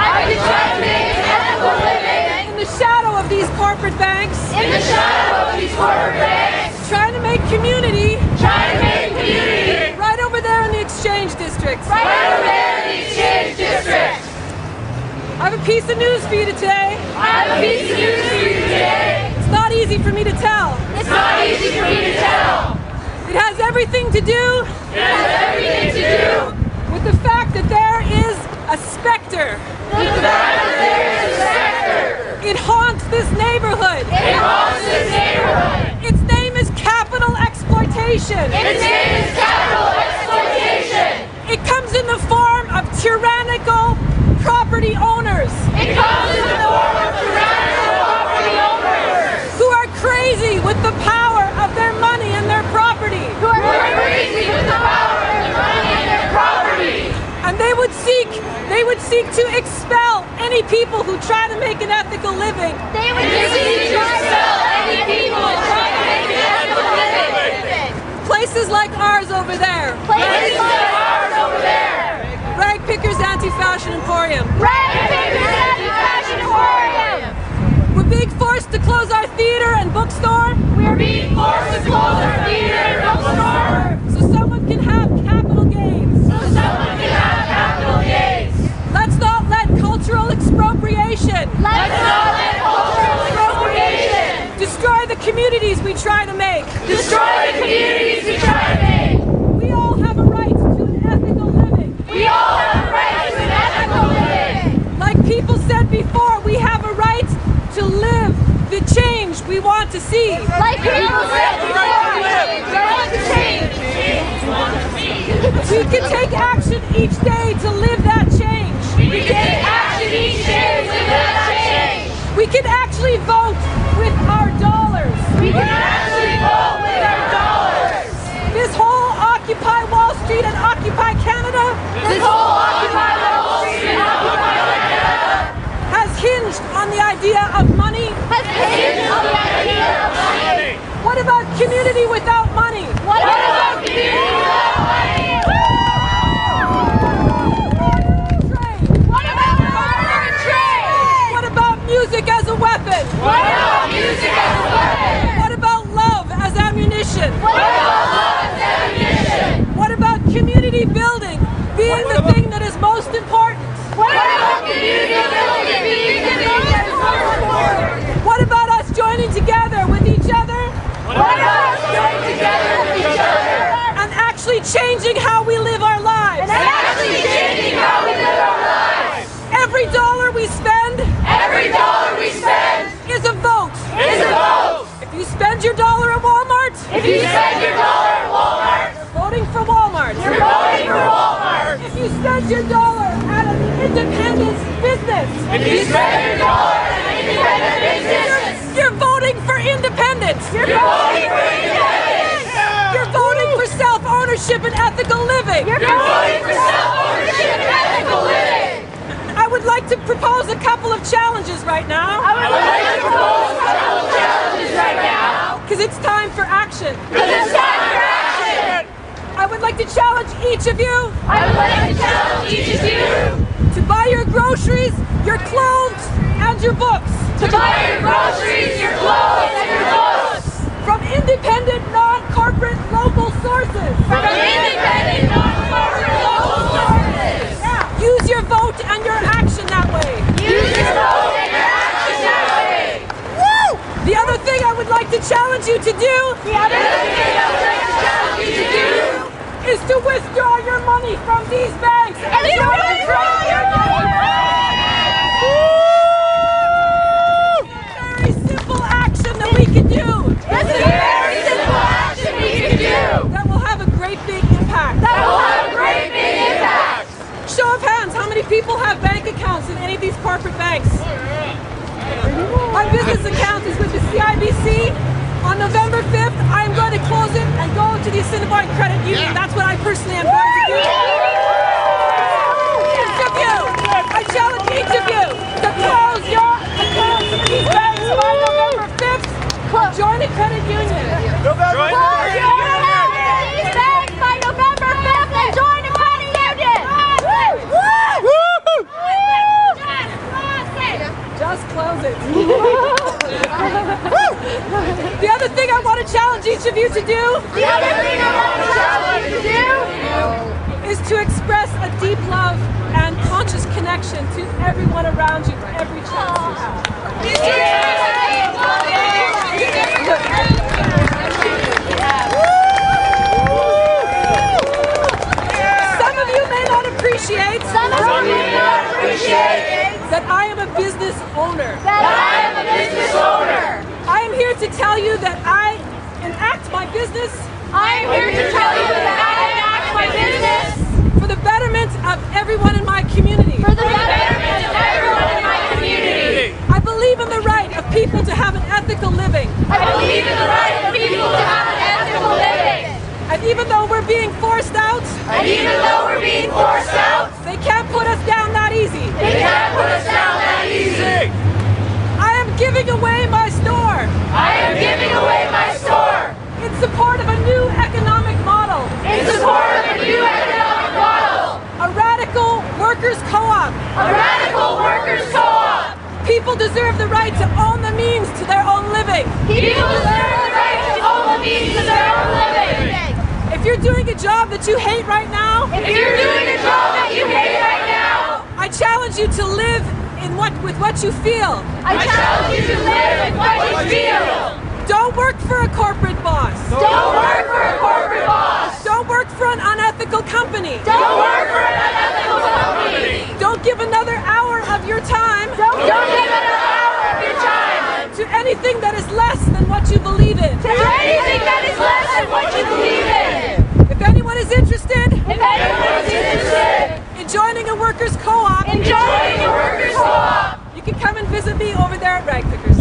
I can try to make an ethical living. In the shadow of these corporate banks. In the shadow of these corporate banks. Trying to make community. Trying to make community. Right over there in the exchange district. Right over there in the exchange district. I have a piece of news for you today. I have a piece of news for you today. It's not easy for me to tell. It's not easy for me to tell. It has everything to do. It has everything to do with the fact that there is a specter. With the fact that there is a specter. It haunts this neighborhood. It haunts this neighborhood. Its name is capital exploitation. Its name is capital exploitation. It comes in the form of tyrannical property owners. It comes in the form of tyrannical property owners. Who are crazy with the power of their money and their property. Who are crazy with the power of their money and their property. And they would seek to expel any people who try to make an ethical living. They would seek to expel any people who try to make an ethical living. Places like ours over there. Places like ours over there. Rag Pickers Anti-Fashion Emporium. Rag Pickers Anti-Fashion Emporium. We're being forced to close our theater and bookstore. We are being forced to close our theater and bookstore. So someone can have capital gains. Let's not let cultural expropriation. Let's not let cultural expropriation destroy the communities we try to make. Destroy the communities we try to make. We all have a right to an ethical living. We all have a right to an ethical living. Like people said before, we have a right to live the change we want to see. Like people said before, we want to change. We can take action each day to live that change. We can take action each day to live that change. We can actually vote with our dollars. We can actually vote with our dollars. This whole Occupy Wall Street and Occupy Canada. This whole Occupy Wall Street and Occupy Canada has hinged on the idea of money. Has hinged on the idea of money. What about community without money? What about community without money? Music as a weapon. What about music as a weapon? What about love as ammunition? What about love as ammunition? What about community building being the thing that is most important? What about community building being the thing that is most important? What about us joining together with each other? What about us joining together with each other? And actually changing how we live our lives. And actually changing how we live our lives. Every dollar we spend is a vote. Is a vote. If you spend your dollar at Walmart, you're voting for Walmart. You're voting for Walmart. If you spend your dollar at an independent business, you're voting for independence. You're voting for independence. You're voting for self-ownership and ethical living. You're voting for self-ownership and ethical living. I would like to propose a couple of challenges right now. Because it's time for action. I would like to challenge each of you. To buy your groceries, your clothes, and your books. From independent, non-corporate, local sources. Use your vote and your action that way. Woo! The other thing I would like to challenge you to do is to withdraw your money from these banks. Very simple action that we can do. That will have a great big impact. Show of hands, how many people have bank accounts in any of these corporate banks? My business account is with the CIBC. On November 5th, I'm going to close it and go to the Assiniboine Credit Union. That's what I personally am going to do. Each of you, I challenge each of you to close your accounts in these banks by November 5th. Join a credit union. Close your accounts in these banks by November 5th and join a credit union. challenge each of you to do The other thing I want to challenge you to do is to express a deep love and conscious connection to everyone around you, every chance you have. Some of you may not appreciate that I am a business owner. I am here to tell you that I enact my business for the betterment of everyone in my community. I believe in the right of people to have an ethical living. And even though we're being forced out, they can't put us down that easy. I am giving away my store in support of a new economic model. A radical workers' co-op. People deserve the right to own the means to their own living. If you're doing a job that you hate right now, I challenge you to live with what you feel. Don't work for a corporate boss. Don't work for an unethical company. Don't give another hour of your time to anything that is less than what you believe in. If anyone is interested in joining a workers' co-op, you can come and visit me over there at Rag Pickers.